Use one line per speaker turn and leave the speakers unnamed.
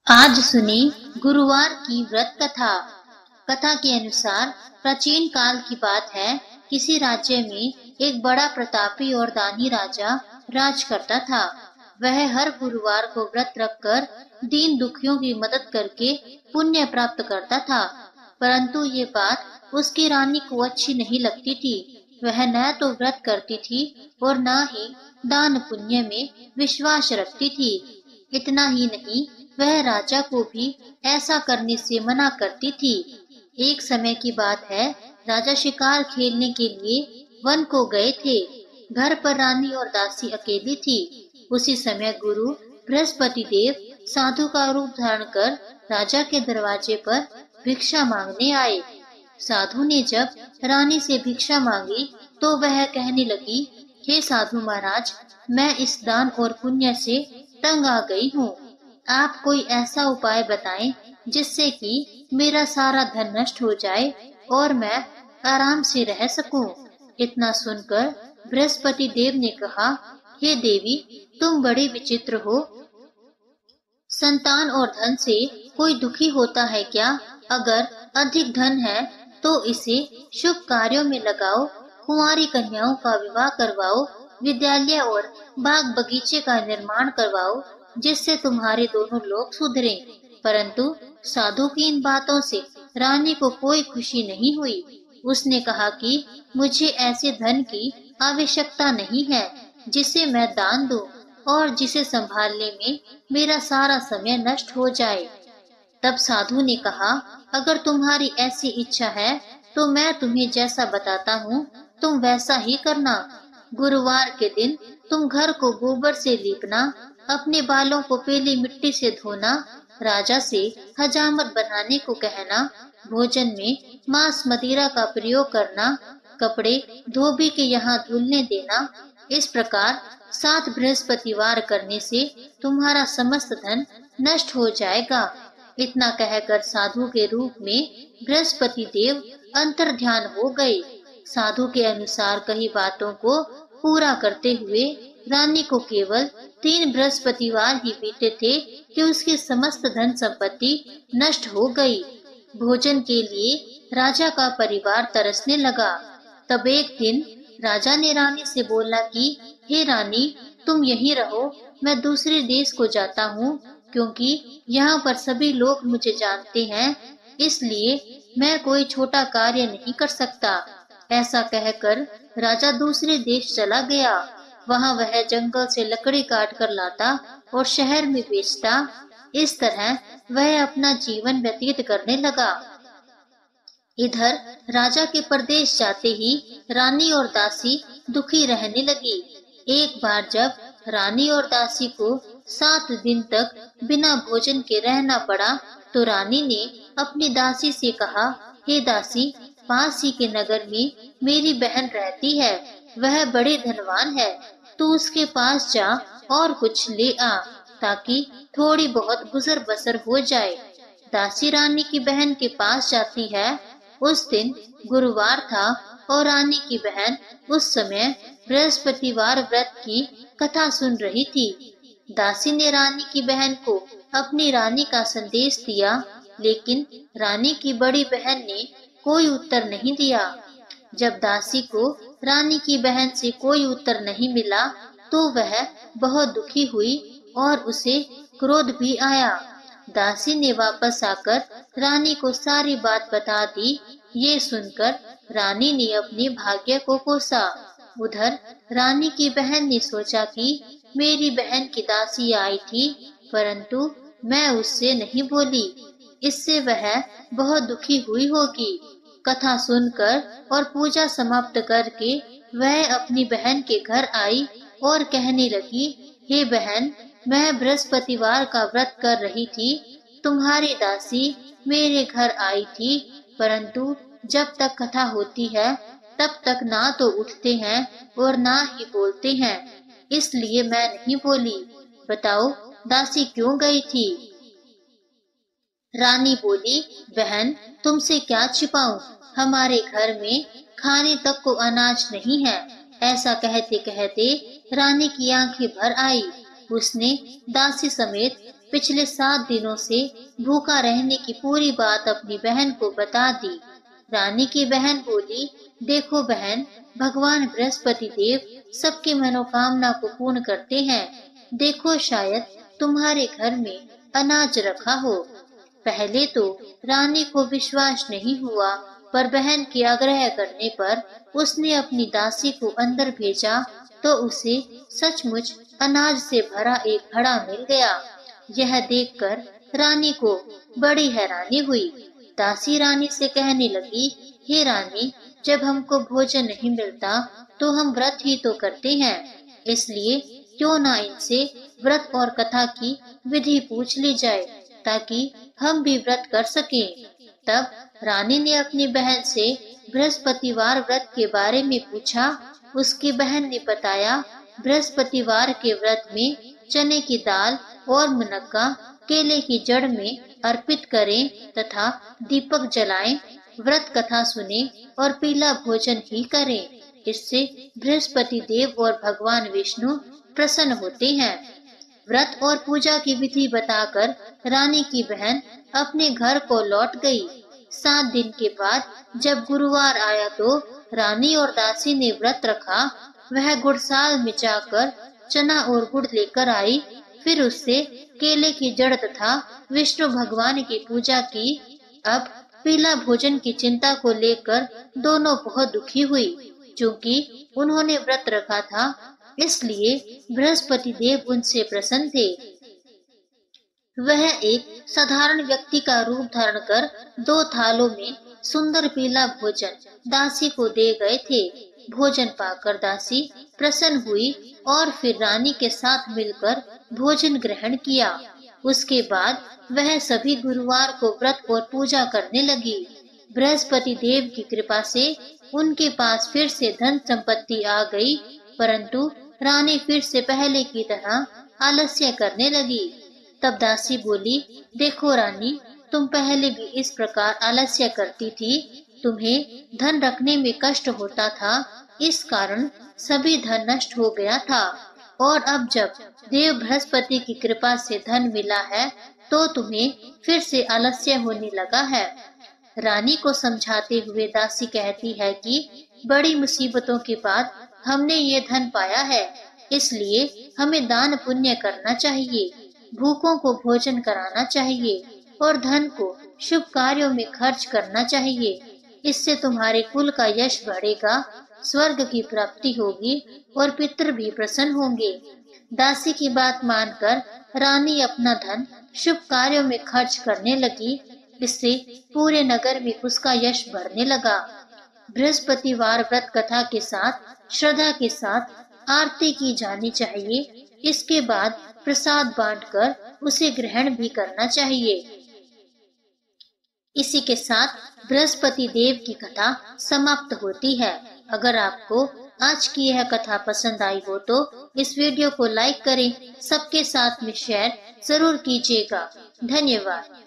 आज सुनी गुरुवार की व्रत कथा। कथा के अनुसार प्राचीन काल की बात है। किसी राज्य में एक बड़ा प्रतापी और दानी राजा राज करता था। वह हर गुरुवार को व्रत रखकर दीन दुखियों की मदद करके पुण्य प्राप्त करता था। परंतु ये बात उसकी रानी को अच्छी नहीं लगती थी। वह न तो व्रत करती थी और न ही दान पुण्य में विश्वास रखती थी। इतना ही नहीं, वह राजा को भी ऐसा करने से मना करती थी। एक समय की बात है, राजा शिकार खेलने के लिए वन को गए थे। घर पर रानी और दासी अकेली थी। उसी समय गुरु बृहस्पति देव साधु का रूप धारण कर राजा के दरवाजे पर भिक्षा मांगने आए। साधु ने जब रानी से भिक्षा मांगी तो वह कहने लगी, हे साधु महाराज, मैं इस दान और पुण्य से तंग आ गई हूँ। आप कोई ऐसा उपाय बताएं जिससे कि मेरा सारा धन नष्ट हो जाए और मैं आराम से रह सकूं। इतना सुनकर बृहस्पति देव ने कहा, हे देवी, तुम बड़ी विचित्र हो। संतान और धन से कोई दुखी होता है क्या? अगर अधिक धन है तो इसे शुभ कार्यों में लगाओ, कुंवारी कन्याओं का विवाह करवाओ, विद्यालय और बाग बगीचे का निर्माण करवाओ, जिससे तुम्हारे दोनों लोग सुधरें। परंतु साधु की इन बातों से रानी को कोई खुशी नहीं हुई। उसने कहा कि मुझे ऐसे धन की आवश्यकता नहीं है जिसे मैं दान दूं और जिसे संभालने में मेरा सारा समय नष्ट हो जाए। तब साधु ने कहा, अगर तुम्हारी ऐसी इच्छा है तो मैं तुम्हें जैसा बताता हूँ तुम वैसा ही करना। गुरुवार के दिन तुम घर को गोबर से लीपना, अपने बालों को पीली मिट्टी से धोना, राजा से हजामत बनाने को कहना, भोजन में मांस मदिरा का प्रयोग करना, कपड़े धोबी के यहाँ धुलने देना। इस प्रकार 7 बृहस्पतिवार करने से तुम्हारा समस्त धन नष्ट हो जाएगा। इतना कहकर साधु के रूप में बृहस्पति देव अंतर ध्यान हो गए। साधु के अनुसार कही बातों को पूरा करते हुए रानी को केवल 3 बृहस्पतिवार ही बीते थे कि उसकी समस्त धन संपत्ति नष्ट हो गई। भोजन के लिए राजा का परिवार तरसने लगा। तब एक दिन राजा ने रानी से बोला कि हे रानी, तुम यहीं रहो, मैं दूसरे देश को जाता हूँ, क्योंकि यहाँ पर सभी लोग मुझे जानते हैं, इसलिए मैं कोई छोटा कार्य नहीं कर सकता। ऐसा कहकर राजा दूसरे देश चला गया। वहाँ वह जंगल से लकड़ी काट कर लाता और शहर में बेचता। इस तरह वह अपना जीवन व्यतीत करने लगा। इधर राजा के प्रदेश जाते ही रानी और दासी दुखी रहने लगी। एक बार जब रानी और दासी को 7 दिन तक बिना भोजन के रहना पड़ा तो रानी ने अपनी दासी से कहा, हे दासी, पास ही के नगर में मेरी बहन रहती है, वह बड़े धनवान है, तू उसके पास जा और कुछ ले आ ताकि थोड़ी बहुत गुजर बसर हो जाए। दासी रानी की बहन के पास जाती है। उस दिन गुरुवार था और रानी की बहन उस समय बृहस्पतिवार व्रत की कथा सुन रही थी। दासी ने रानी की बहन को अपनी रानी का संदेश दिया, लेकिन रानी की बड़ी बहन ने कोई उत्तर नहीं दिया। जब दासी को रानी की बहन से कोई उत्तर नहीं मिला तो वह बहुत दुखी हुई और उसे क्रोध भी आया। दासी ने वापस आकर रानी को सारी बात बता दी। ये सुनकर रानी ने अपने भाग्य को कोसा। उधर रानी की बहन ने सोचा कि मेरी बहन की दासी आई थी, परंतु मैं उससे नहीं बोली, इससे वह बहुत दुखी हुई होगी। कथा सुनकर और पूजा समाप्त करके वह अपनी बहन के घर आई और कहने लगी, हे बहन, मैं बृहस्पतिवार का व्रत कर रही थी, तुम्हारी दासी मेरे घर आई थी, परंतु जब तक कथा होती है तब तक ना तो उठते हैं और ना ही बोलते हैं, इसलिए मैं नहीं बोली। बताओ दासी क्यों गई थी? रानी बोली, बहन, तुमसे क्या छिपाऊं, हमारे घर में खाने तक को अनाज नहीं है। ऐसा कहते कहते रानी की आंखें भर आई। उसने दासी समेत पिछले 7 दिनों से भूखा रहने की पूरी बात अपनी बहन को बता दी। रानी की बहन बोली, देखो बहन, भगवान बृहस्पति देव सबकी मनोकामना को पूर्ण करते हैं। देखो शायद तुम्हारे घर में अनाज रखा हो। पहले तो रानी को विश्वास नहीं हुआ, पर बहन के आग्रह करने पर उसने अपनी दासी को अंदर भेजा तो उसे सचमुच अनाज से भरा एक घड़ा मिल गया। यह देखकर रानी को बड़ी हैरानी हुई। दासी रानी से कहने लगी, हे रानी, जब हमको भोजन नहीं मिलता तो हम व्रत ही तो करते हैं, इसलिए क्यों ना इनसे व्रत और कथा की विधि पूछ ली जाए ताकि हम भी व्रत कर सकें। तब रानी ने अपनी बहन से बृहस्पतिवार व्रत के बारे में पूछा। उसकी बहन ने बताया, बृहस्पतिवार के व्रत में चने की दाल और मुनक्का केले की जड़ में अर्पित करें तथा दीपक जलाएं, व्रत कथा सुने और पीला भोजन ही करें। इससे बृहस्पति देव और भगवान विष्णु प्रसन्न होते हैं। व्रत और पूजा की विधि बताकर रानी की बहन अपने घर को लौट गई। 7 दिन के बाद जब गुरुवार आया तो रानी और दासी ने व्रत रखा। वह गुड़साल में जाकर चना और गुड़ लेकर आई, फिर उससे केले की जड़ तथा विष्णु भगवान की पूजा की। अब पीला भोजन की चिंता को लेकर दोनों बहुत दुखी हुई। क्योंकि उन्होंने व्रत रखा था, इसलिए बृहस्पति देव उनसे प्रसन्न थे। वह एक साधारण व्यक्ति का रूप धारण कर 2 थालों में सुंदर पीला भोजन दासी को दे गए थे। भोजन पाकर दासी प्रसन्न हुई और फिर रानी के साथ मिलकर भोजन ग्रहण किया। उसके बाद वह सभी गुरुवार को व्रत और पूजा करने लगी। बृहस्पति देव की कृपा से उनके पास फिर से धन संपत्ति आ गई, परंतु रानी फिर से पहले की तरह आलस्य करने लगी। तब दासी बोली, देखो रानी, तुम पहले भी इस प्रकार आलस्य करती थी। तुम्हें धन रखने में कष्ट होता था, इस कारण सभी धन नष्ट हो गया था। और अब जब देव बृहस्पति की कृपा से धन मिला है तो तुम्हें फिर से आलस्य होने लगा है। रानी को समझाते हुए दासी कहती है कि बड़ी मुसीबतों के बाद हमने ये धन पाया है, इसलिए हमें दान पुण्य करना चाहिए, भूखों को भोजन कराना चाहिए और धन को शुभ कार्यों में खर्च करना चाहिए। इससे तुम्हारे कुल का यश बढ़ेगा, स्वर्ग की प्राप्ति होगी और पितृ भी प्रसन्न होंगे। दासी की बात मानकर रानी अपना धन शुभ कार्यों में खर्च करने लगी। इससे पूरे नगर में उसका यश बढ़ने लगा। बृहस्पतिवार व्रत कथा के साथ श्रद्धा के साथ आरती की जानी चाहिए। इसके बाद प्रसाद बांटकर उसे ग्रहण भी करना चाहिए। इसी के साथ बृहस्पति देव की कथा समाप्त होती है। अगर आपको आज की यह कथा पसंद आई हो तो इस वीडियो को लाइक करें, सबके साथ में शेयर जरूर कीजिएगा। धन्यवाद।